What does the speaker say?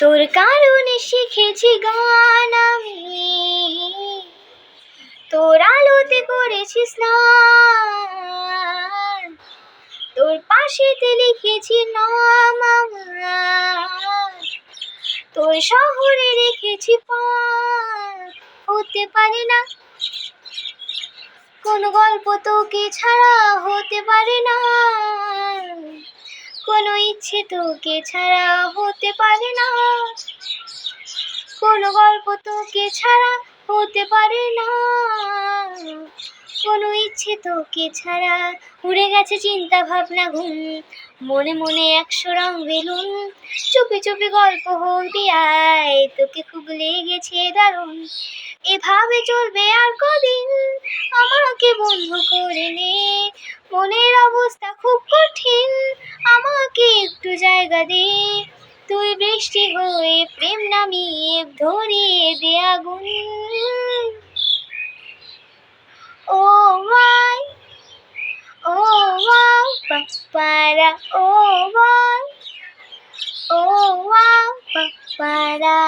তোর কারণে শিখেছি গান আমি, তোর আলোতে করেছি স্নান, তোর পাশেতে লিখেছি নাম আমার, তোর শহরে রেখেছি পান। হতে পারে না কোনো গল্প তোকে ছাড়া, হতে পারে না কোনো ইচ্ছে তোকে ছাড়া, হতে পারে না কোনো গল্প তোকে ছাড়া, হতে পারে না কোনো ইচ্ছে তোকে ছাড়া। উড়ে গেছে চিন্তা ভাবনা ঘুম, মনে মনে 100 রং বেলুন, চুপি চুপি গল্প হবি আয়, তোকে খুব লেগেছে দারুণ। এভাবে চলবে আর কদিন, আমাকে বন্ধু করে নে, মনের অবস্থা খুব কঠিন, আমাকে একটু জায়গা দে। তুই বৃষ্টি হয়ে প্রেম নামিয়ে ধরিয়ে দে আগুন। ও মাই, ও ওয়াও পাপারা, ও ওয়াও, ও ওয়াও পাপারা।